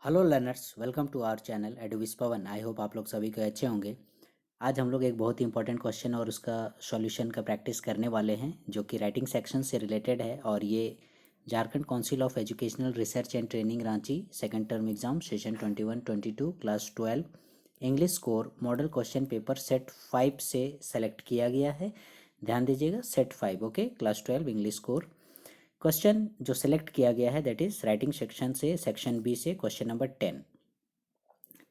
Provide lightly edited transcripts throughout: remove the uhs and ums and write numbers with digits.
Hello learners, welcome to our channel एडविस Pawan. I hope आप लोग सभी को अच्छे होंगे। आज हम लोग एक बहुत ही इंपॉर्टेंट क्वेश्चन और उसका सॉल्यूशन का प्रैक्टिस करने वाले हैं, जो कि राइटिंग सेक्शन से रिलेटेड है। और ये Jharkhand council of educational research and training Ranchi second term exam session 21-22 class 12 English score model question paper set 5 से सेलेक्ट किया गया है। ध्यान दीजिएगा, set 5, okay, class 12 English score. Question जो सिलेक्ट किया गया है दैट इज राइटिंग सेक्शन से, सेक्शन बी से क्वेश्चन नंबर 10।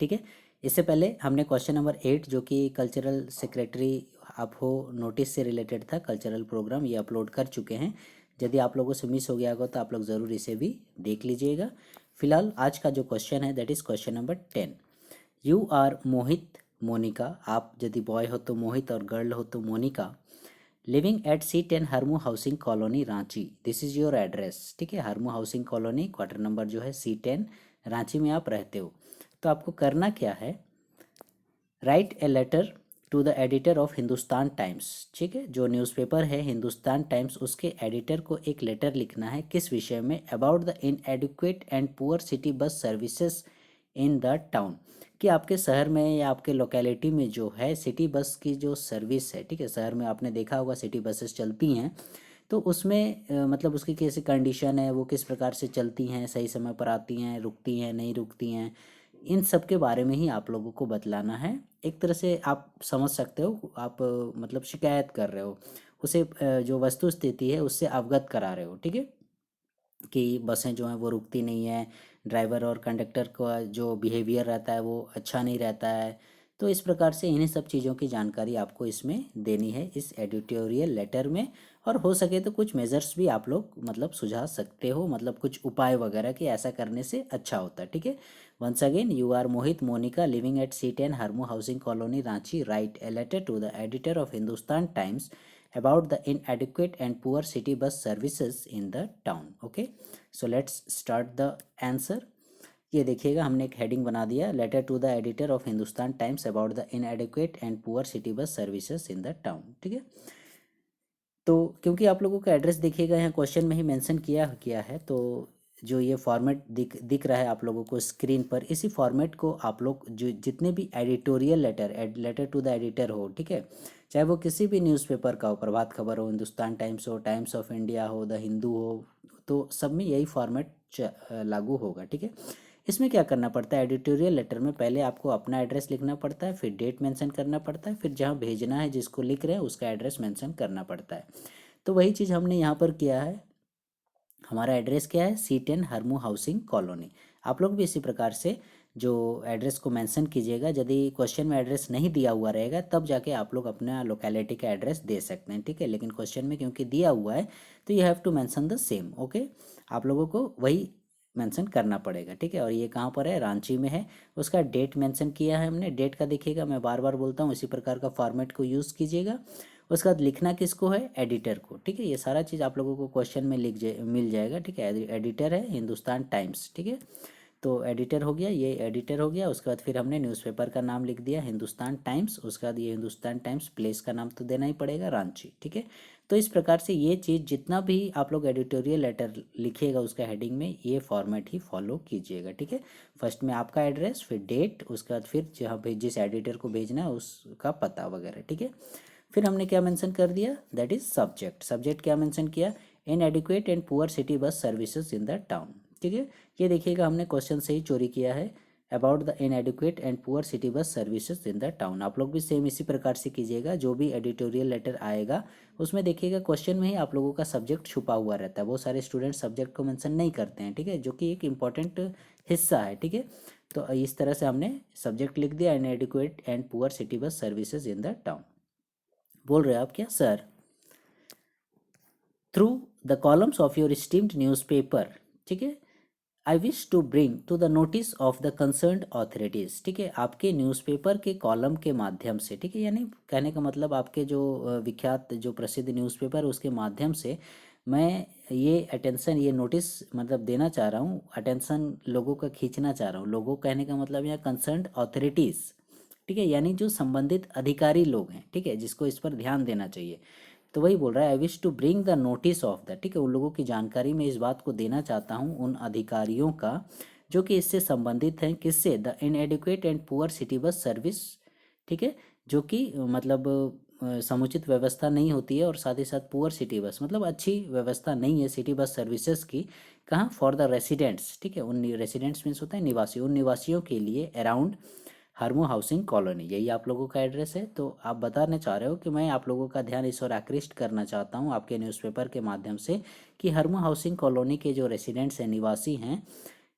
ठीक है। इससे पहले हमने क्वेश्चन नंबर 8 जो कि कल्चरल सेक्रेटरी आप हो नोटिस से रिलेटेड था, कल्चरल प्रोग्राम, ये अपलोड कर चुके हैं। यदि आप लोगों से मिस हो गया होगा तो आप लोग ज़रूर इसे भी देख लीजिएगा। फिलहाल आज का जो क्वेश्चन है that is question number 10। You are Mohit Monika, आप यदि बॉय हो तो मोहित और गर्ल हो तो Monika, living at C10 Harmu housing colony Ranchi, this is your address. ठीक है, Harmu housing colony quarter number जो है C10 रांची में आप रहते हो। तो आपको करना क्या है, write a letter to the editor of Hindustan Times. ठीक है, जो न्यूज़पेपर है हिंदुस्तान टाइम्स, उसके एडिटर को एक लेटर लिखना है। किस विषय में? About the inadequate and poor city bus services in the town, कि आपके शहर में या आपके लोकेलिटी में जो है सिटी बस की जो सर्विस है, ठीक है, शहर में आपने देखा होगा सिटी बसेस चलती हैं, तो उसमें मतलब उसकी कैसी कंडीशन है, वो किस प्रकार से चलती हैं, सही समय पर आती हैं, रुकती हैं, नहीं रुकती हैं, इन सब के बारे में ही आप लोगों को बतलाना है। एक तरह से आप समझ सकते हो, आप मतलब शिकायत कर रहे हो, उसे जो वस्तु स्थिति है उससे अवगत करा रहे हो। ठीक है, कि बसें जो हैं वो रुकती नहीं है, ड्राइवर और कंडक्टर का जो बिहेवियर रहता है वो अच्छा नहीं रहता है। तो इस प्रकार से इन्हीं सब चीज़ों की जानकारी आपको इसमें देनी है इस एडिटोरियल लेटर में। और हो सके तो कुछ मेजर्स भी आप लोग मतलब सुझा सकते हो, मतलब कुछ उपाय वगैरह कि ऐसा करने से अच्छा होता है। ठीक है, once again, you are Mohit Monika living at C10 Harmu housing colony Ranchi, write a letter to the editor of Hindustan Times about the inadequate and poor city bus services in the town. Okay, so let's start the answer. ये देखिएगा, हमने एक heading बना दिया, letter to the editor of Hindustan Times about the inadequate and poor city bus services in the town. ठीक है, तो क्योंकि आप लोगों का एड्रेस देखिएगा यहाँ क्वेश्चन में ही मेंशन किया किया है, तो जो ये फॉर्मेट दिख रहा है आप लोगों को स्क्रीन पर, इसी फॉर्मेट को आप लोग जो जितने भी editorial letter to the editor हो, ठीक है, चाहे वो किसी भी न्यूज़पेपर का हो, प्रभात खबर हो, हिंदुस्तान टाइम्स हो, टाइम्स ऑफ इंडिया हो, द हिंदू हो, तो सब में यही फॉर्मेट लागू होगा। ठीक है, इसमें क्या करना पड़ता है, एडिटोरियल लेटर में पहले आपको अपना एड्रेस लिखना पड़ता है, फिर डेट मेंशन करना पड़ता है, फिर जहाँ भेजना है जिसको लिख रहे हैं उसका एड्रेस मेंशन करना पड़ता है। तो वही चीज़ हमने यहाँ पर किया है। हमारा एड्रेस क्या है, C10 हरमू हाउसिंग कॉलोनी। आप लोग भी इसी प्रकार से जो एड्रेस को मेंशन कीजिएगा। यदि क्वेश्चन में एड्रेस नहीं दिया हुआ रहेगा तब जाके आप लोग अपना लोकेलिटी का एड्रेस दे सकते हैं। ठीक है, लेकिन क्वेश्चन में क्योंकि दिया हुआ है तो you have to mention the same. Okay, आप लोगों को वही मेंशन करना पड़ेगा। ठीक है, और ये कहाँ पर है, रांची में है। उसका डेट मेंशन किया है हमने, डेट का देखिएगा, मैं बार बार बोलता हूँ इसी प्रकार का फॉर्मेट को यूज़ कीजिएगा। उसके बाद लिखना किसको है, एडिटर को। ठीक है, ये सारा चीज़ आप लोगों को क्वेश्चन में मिल जाएगा। ठीक है, एडिटर है हिंदुस्तान टाइम्स। ठीक है, तो एडिटर हो गया, ये एडिटर हो गया। उसके बाद फिर हमने न्यूज़पेपर का नाम लिख दिया हिंदुस्तान टाइम्स। उसके बाद ये हिंदुस्तान टाइम्स, प्लेस का नाम तो देना ही पड़ेगा, रांची। ठीक है, तो इस प्रकार से ये चीज़ जितना भी आप लोग एडिटोरियल लेटर लिखिएगा उसका हेडिंग में ये फॉर्मेट ही फॉलो कीजिएगा। ठीक है, फर्स्ट में आपका एड्रेस, फिर डेट, उसके बाद फिर जहाँ जिस एडिटर को भेजना है उसका पता वगैरह। ठीक है, फिर हमने क्या मेंशन कर दिया, दैट इज सब्जेक्ट। सब्जेक्ट क्या मेंशन किया, inadequate and poor city bus services in the town. ठीक है, ये देखिएगा हमने क्वेश्चन से ही चोरी किया है, about the inadequate and poor city bus services in the town. आप लोग भी सेम इसी प्रकार से कीजिएगा। जो भी एडिटोरियल लेटर आएगा उसमें देखिएगा क्वेश्चन में ही आप लोगों का सब्जेक्ट छुपा हुआ रहता है। बहुत सारे स्टूडेंट सब्जेक्ट को मेंशन नहीं करते हैं, ठीक है, जो कि एक इम्पॉर्टेंट हिस्सा है। ठीक है, तो इस तरह से हमने सब्जेक्ट लिख दिया, inadequate and poor city bus services in the town. बोल रहे आप क्या sir, through the columns of your esteemed newspaper. ठीक है, I wish to bring to the notice of the concerned authorities. ठीक है, आपके न्यूज़पेपर के कॉलम के माध्यम से, ठीक है, यानी कहने का मतलब आपके जो विख्यात जो प्रसिद्ध न्यूज़पेपर उसके माध्यम से मैं ये अटेंशन, ये नोटिस मतलब देना चाह रहा हूँ, अटेंशन लोगों का खींचना चाह रहा हूँ। लोगों कहने का मतलब यहाँ कंसर्न्ड ऑथोरिटीज़। ठीक है, यानी जो संबंधित अधिकारी लोग हैं, ठीक है, जिसको इस पर ध्यान देना चाहिए। तो वही बोल रहा है, I wish to bring the notice of the, ठीक है, उन लोगों की जानकारी में इस बात को देना चाहता हूँ, उन अधिकारियों का, जो कि इससे संबंधित हैं। किससे? The inadequate and poor city bus service, ठीक है, जो कि मतलब समुचित व्यवस्था नहीं होती है, और साथ ही साथ पुअर सिटी बस मतलब अच्छी व्यवस्था नहीं है सिटी बस सर्विसेज की। कहाँ? फॉर द रेसिडेंट्स, ठीक है, उन रेसिडेंट्स मीन्स होता है निवासी, उन निवासियों के लिए अराउंड हरमो हाउसिंग कॉलोनी, यही आप लोगों का एड्रेस है। तो आप बताने चाह रहे हो कि मैं आप लोगों का ध्यान इस ओर आकृष्ट करना चाहता हूँ आपके न्यूज़पेपर के माध्यम से कि हरमो हाउसिंग कॉलोनी के जो रेसिडेंट्स हैं, निवासी हैं,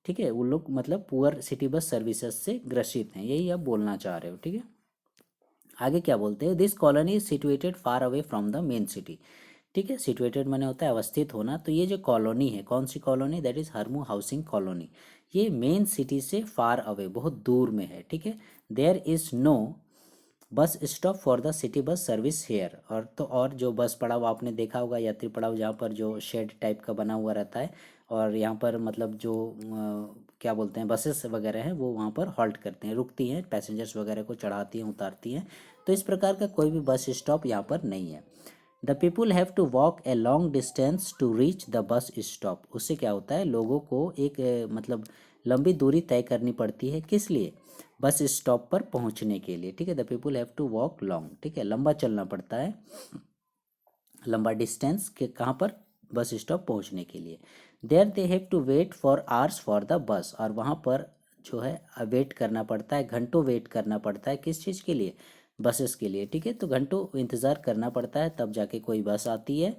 ठीक है, वो लोग मतलब पुअर सिटी बस सर्विसेज से ग्रसित हैं, यही आप बोलना चाह रहे हो, ठीक है। आगे क्या बोलते हैं? This colony is situated far away from the main city, ठीक है, सिचुएटेड माने होता है अवस्थित होना। तो ये जो कॉलोनी है, कौन सी colony? That is Harmu housing colony. ये मेन सिटी से फार अवे, बहुत दूर में है, ठीक है। There is no bus stop for the city bus service here, और तो और जो बस पड़ाव आपने देखा होगा, यात्री पड़ाव, जहाँ पर जो शेड टाइप का बना हुआ रहता है, और यहाँ पर मतलब जो क्या बोलते हैं, बसेस वगैरह हैं वो वहाँ पर हॉल्ट करते हैं, रुकती हैं, पैसेंजर्स वगैरह को चढ़ाती हैं, उतारती हैं। तो इस प्रकार का कोई भी बस स्टॉप यहाँ पर नहीं है। The people have to walk a long distance to reach the bus stop. उससे क्या होता है, लोगों को एक मतलब लंबी दूरी तय करनी पड़ती है, किस लिए? बस स्टॉप पर पहुंचने के लिए, ठीक है। The people have to walk long, ठीक है, लंबा चलना पड़ता है, लंबा डिस्टेंस के कहाँ पर? बस स्टॉप पहुंचने के लिए। There they have to wait for hours for the bus, और वहाँ पर जो है वेट करना पड़ता है, घंटों वेट करना पड़ता है, किस चीज़ के लिए? बसेस के लिए, ठीक है। तो घंटों इंतज़ार करना पड़ता है, तब जाके कोई बस आती है।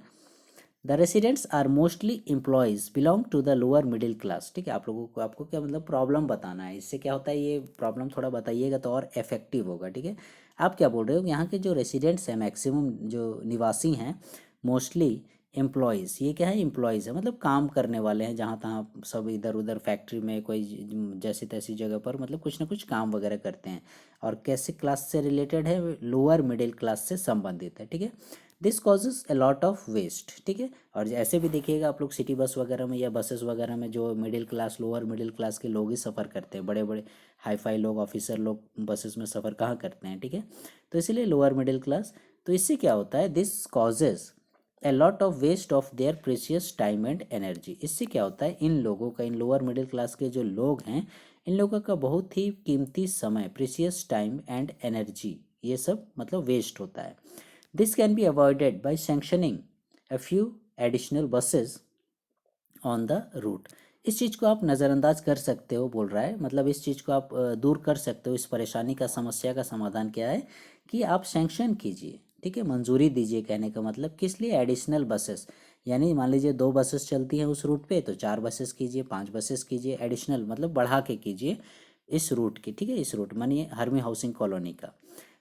The residents are mostly employees belong to the lower middle class, ठीक है। आप लोगों को, आपको क्या मतलब प्रॉब्लम बताना है, इससे क्या होता है, ये प्रॉब्लम थोड़ा बताइएगा तो और इफेक्टिव होगा, ठीक है। आप क्या बोल रहे हो? यहाँ के जो रेसिडेंट्स हैं, मैक्सिमम जो निवासी हैं, मोस्टली एम्प्लॉयज़, ये क्या है? एम्प्लॉयज़ है, मतलब काम करने वाले हैं, जहाँ तहाँ सब इधर उधर फैक्ट्री में कोई जैसी तैसी जगह पर मतलब कुछ ना कुछ काम वगैरह करते हैं। और कैसे क्लास से रिलेटेड है? लोअर मिडिल क्लास से संबंधित है, ठीक है। This causes a lot of waste, ठीक है। और ऐसे भी देखिएगा आप लोग, सिटी बस वगैरह में या बसेस वगैरह में जो middle class, lower middle class के लोग ही सफ़र करते हैं, बड़े बड़े हाई फाई लोग, ऑफिसर लोग बसेस में सफ़र कहाँ करते हैं, ठीक है। तो इसीलिए लोअर मिडिल क्लास। तो इससे क्या होता है? This causes a lot of waste of their precious time and energy. इससे क्या होता है? इन लोगों का, इन लोअर मिडिल क्लास के जो लोग हैं, इन लोगों का बहुत ही कीमती समय, प्रेशियस टाइम एंड एनर्जी, ये सब मतलब वेस्ट होता है। This can be avoided by sanctioning a few additional buses on the route। इस चीज़ को आप नज़रअंदाज कर सकते हो, बोल रहा है, मतलब इस चीज़ को आप दूर कर सकते हो। इस परेशानी का, समस्या का समाधान क्या है कि आप सैंक्शन कीजिए, ठीक है, मंजूरी दीजिए। कहने का मतलब किस लिए? एडिशनल बसेस, यानी मान लीजिए 2 बसेस चलती हैं उस रूट पे, तो 4 बसेस कीजिए, 5 बसेस कीजिए, एडिशनल मतलब बढ़ा के कीजिए इस रूट की, ठीक है, इस रूट मानिए हरमी हाउसिंग कॉलोनी का।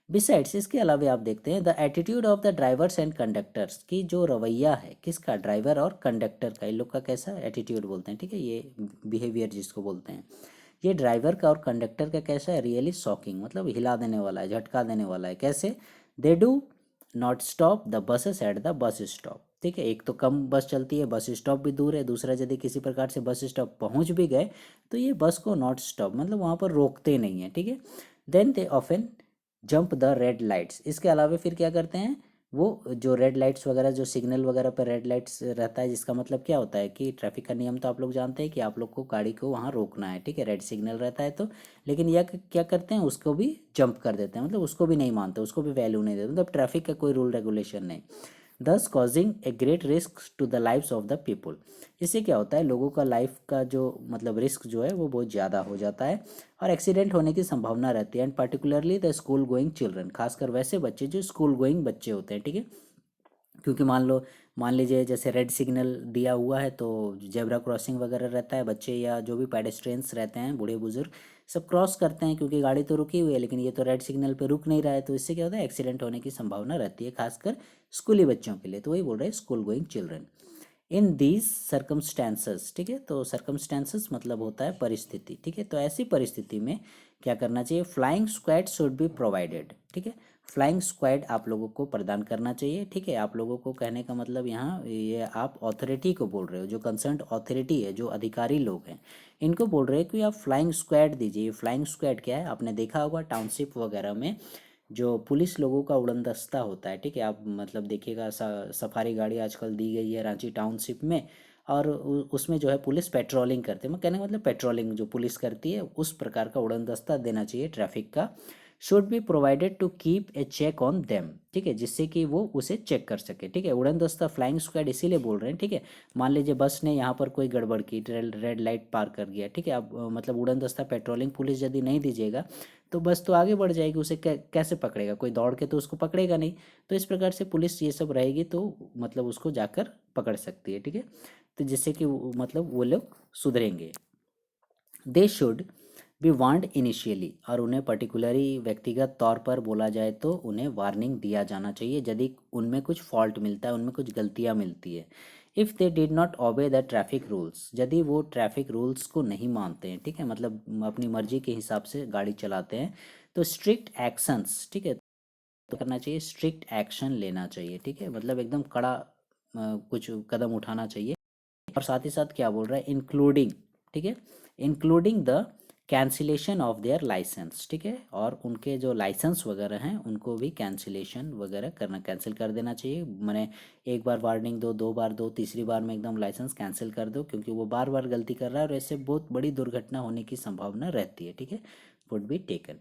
बिसाइड्स, इसके अलावे आप देखते हैं the attitude of the drivers and conductors की जो रवैया है, किसका? ड्राइवर और कंडक्टर का, इन लोग का कैसा एटीट्यूड बोलते हैं, ठीक है, ये बिहेवियर जिसको बोलते हैं, ये ड्राइवर का और कंडक्टर का कैसा है? रियली शॉकिंग, मतलब हिला देने वाला है, झटका देने वाला है। कैसे? They do not stop the buses at the bus stop, ठीक है। एक तो कम बस चलती है, बस स्टॉप भी दूर है, दूसरा यदि किसी प्रकार से बस स्टॉप पहुंच भी गए तो ये बस को नॉट स्टॉप मतलब वहाँ पर रोकते नहीं हैं, ठीक है। Then they often jump the red lights, इसके अलावा फिर क्या करते हैं? वो जो रेड लाइट्स वगैरह, जो सिग्नल वगैरह पर रेड लाइट्स रहता है, जिसका मतलब क्या होता है कि ट्रैफिक का नियम तो आप लोग जानते हैं कि आप लोग को गाड़ी को वहाँ रोकना है, ठीक है, रेड सिग्नल रहता है तो। लेकिन यह क्या करते हैं? उसको भी जंप कर देते हैं, मतलब उसको भी नहीं मानते, उसको भी वैल्यू नहीं देते, मतलब ट्रैफिक का कोई रूल रेगुलेशन नहीं। Thus causing a great risk to the lifes of the people. इससे क्या होता है? लोगों का लाइफ का जो मतलब रिस्क जो है वो बहुत ज़्यादा हो जाता है, और एक्सीडेंट होने की संभावना रहती है। And particularly the school going children, खासकर वैसे बच्चे जो स्कूल गोइंग बच्चे होते हैं, ठीक है। क्योंकि मान लीजिए जैसे रेड सिग्नल दिया हुआ है तो जेब्रा क्रॉसिंग वगैरह रहता है, बच्चे या जो भी पेडेस्ट्रियंस रहते हैं, बूढ़े बुजुर्ग सब क्रॉस करते हैं, क्योंकि गाड़ी तो रुकी हुई है, लेकिन ये तो रेड सिग्नल पे रुक नहीं रहा है, तो इससे क्या होता है? एक्सीडेंट होने की संभावना रहती है, खासकर स्कूली बच्चों के लिए। तो वही बोल रहे हैं, school going children. In these circumstances, ठीक है, तो सर्कमस्टेंसेस मतलब होता है परिस्थिति, ठीक है। तो ऐसी परिस्थिति में क्या करना चाहिए? Flying squad should be provided, ठीक है, फ्लाइंग स्क्वाड आप लोगों को प्रदान करना चाहिए, ठीक है। आप लोगों को कहने का मतलब यहाँ ये आप अथॉरिटी को बोल रहे हो, जो कंसर्न अथॉरिटी है, जो अधिकारी लोग हैं, इनको बोल रहे हैं कि आप फ्लाइंग स्क्वाड दीजिए। फ्लाइंग स्क्वाड क्या है? आपने देखा होगा टाउनशिप वगैरह में जो पुलिस लोगों का उड़नदस्ता होता है, ठीक है, आप मतलब देखिएगा सफारी गाड़ी आजकल दी गई है रांची टाउनशिप में, और उसमें जो है पुलिस पेट्रोलिंग करते हैं, मैं कहने का मतलब पेट्रोलिंग जो पुलिस करती है उस प्रकार का उड़न दस्ता देना चाहिए ट्रैफिक का। Should be provided to keep a check on them, ठीक है, जिससे कि वो उसे चेक कर सके, ठीक है। उड़न दस्ता फ्लाइंग स्क्वाड इसीलिए बोल रहे हैं, ठीक है। मान लीजिए बस ने यहाँ पर कोई गड़बड़ की, रेड लाइट पार कर गया, ठीक है। अब मतलब उड़न दस्ता पेट्रोलिंग पुलिस यदि नहीं दीजिएगा तो बस तो आगे बढ़ जाएगी, उसे कैसे पकड़ेगा, कोई दौड़ के तो उसको पकड़ेगा नहीं। तो इस प्रकार से पुलिस ये सब रहेगी तो मतलब उसको जाकर पकड़ सकती है, ठीक है। तो जिससे कि मतलब वो लोग सुधरेंगे। They should be warned initially, और उन्हें पर्टिकुलरली व्यक्तिगत तौर पर बोला जाए तो उन्हें वार्निंग दिया जाना चाहिए यदि उनमें कुछ फॉल्ट मिलता है, उनमें कुछ गलतियां मिलती है। If they did not obey the traffic rules, यदि वो ट्रैफिक रूल्स को नहीं मानते हैं, ठीक है, मतलब अपनी मर्जी के हिसाब से गाड़ी चलाते हैं, तो स्ट्रिक्ट एक्शंस, ठीक है, तो करना चाहिए, स्ट्रिक्ट एक्शन लेना चाहिए, ठीक है, मतलब एकदम कड़ा कुछ कदम उठाना चाहिए। और साथ ही साथ क्या बोल रहा है, इंक्लूडिंग, ठीक है, including the cancellation of their licence, ठीक है, और उनके जो लाइसेंस वगैरह हैं उनको भी कैंसिलेशन वगैरह करना, कैंसिल कर देना चाहिए। मैंने एक बार वार्निंग दो, दो बार दो, तीसरी बार में एकदम लाइसेंस कैंसिल कर दो, क्योंकि वो बार बार गलती कर रहा है और ऐसे बहुत बड़ी दुर्घटना होने की संभावना रहती है, ठीक है। Would be taken.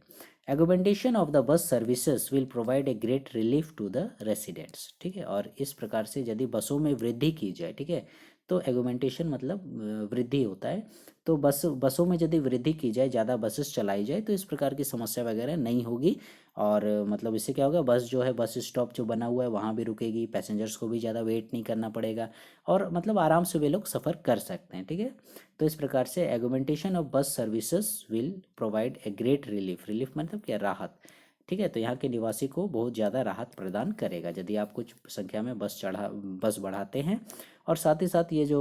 Augmentation of the bus services will provide a great relief to the residents, ठीक है। और इस प्रकार से यदि बसों में वृद्धि की जाए, ठीक है, तो एगोमेंटेशन मतलब वृद्धि होता है, तो बसों में यदि वृद्धि की जाए, ज़्यादा बसेस चलाई जाए तो इस प्रकार की समस्या वगैरह नहीं होगी। और मतलब इससे क्या होगा, बस जो है, बस स्टॉप जो बना हुआ है वहाँ भी रुकेगी, पैसेंजर्स को भी ज़्यादा वेट नहीं करना पड़ेगा और मतलब आराम से वे लोग सफ़र कर सकते हैं, ठीक है। तो इस प्रकार से augmentation of bus services will provide a great relief, relief मतलब क्या, राहत, ठीक है। तो यहाँ के निवासी को बहुत ज़्यादा राहत प्रदान करेगा यदि आप कुछ संख्या में बस बढ़ाते हैं। और साथ ही साथ ये जो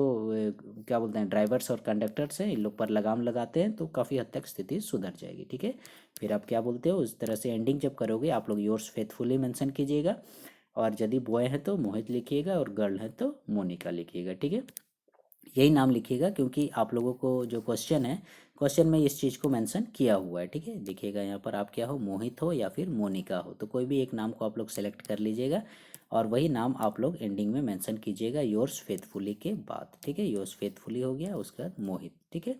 क्या बोलते हैं, ड्राइवर्स और कंडक्टर्स हैं, इन लोग पर लगाम लगाते हैं तो काफ़ी हद तक स्थिति सुधर जाएगी, ठीक है। फिर आप क्या बोलते हो, उस तरह से एंडिंग जब करोगे आप लोग योर्स फेथफुली मेंशन कीजिएगा, और यदि बॉय है तो मोहित लिखिएगा और गर्ल है तो मोनिका लिखिएगा, ठीक है। यही नाम लिखिएगा क्योंकि आप लोगों को जो क्वेश्चन है, क्वेश्चन में इस चीज़ को मेंशन किया हुआ है, ठीक है। देखिएगा यहाँ पर आप क्या हो, मोहित हो या फिर मोनिका हो, तो कोई भी एक नाम को आप लोग सेलेक्ट कर लीजिएगा और वही नाम आप लोग एंडिंग में मेंशन कीजिएगा योर्स फेथफुली के बाद, ठीक है। योर्स फेथफुली हो गया, उसके बाद मोहित, ठीक है,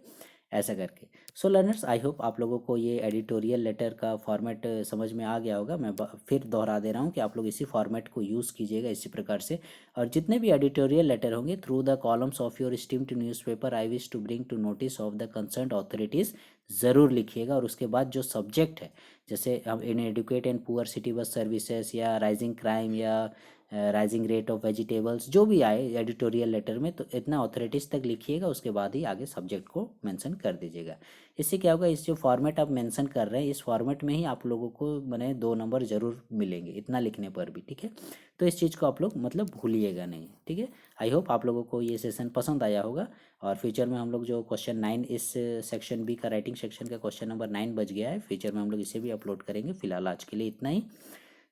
ऐसा करके। सो लर्नर्स, आई होप आप लोगों को ये एडिटोरियल लेटर का फॉर्मेट समझ में आ गया होगा। मैं फिर दोहरा दे रहा हूँ कि आप लोग इसी फॉर्मेट को यूज़ कीजिएगा इसी प्रकार से। और जितने भी एडिटोरियल लेटर होंगे, through the columns of your esteemed newspaper I wish to bring to notice of the concerned authorities, ज़रूर लिखिएगा। और उसके बाद जो सब्जेक्ट है, जैसे हम inadequate and poor city bus services या राइजिंग क्राइम या राइजिंग रेट ऑफ वेजिटेबल्स, जो भी आए एडिटोरियल लेटर में, तो इतना अथॉरिटीज़ तक लिखिएगा, उसके बाद ही आगे सब्जेक्ट को मेंशन कर दीजिएगा। इससे क्या होगा, इस जो फॉर्मेट आप मेंशन कर रहे हैं इस फॉर्मेट में ही आप लोगों को मैंने 2 नंबर ज़रूर मिलेंगे इतना लिखने पर भी, ठीक है। तो इस चीज़ को आप लोग मतलब भूलिएगा नहीं, ठीक है। आई होप आप लोगों को ये सेशन पसंद आया होगा। और फ्यूचर में हम लोग जो क्वेश्चन 9 इस सेक्शन बी का, राइटिंग सेक्शन का क्वेश्चन नंबर 9 बच गया है, फ्यूचर में हम लोग इसे भी अपलोड करेंगे। फिलहाल आज के लिए इतना ही।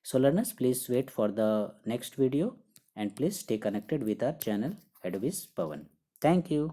So learners, please wait for the next video and please stay connected with our channel Edvis Pawan. Thank you.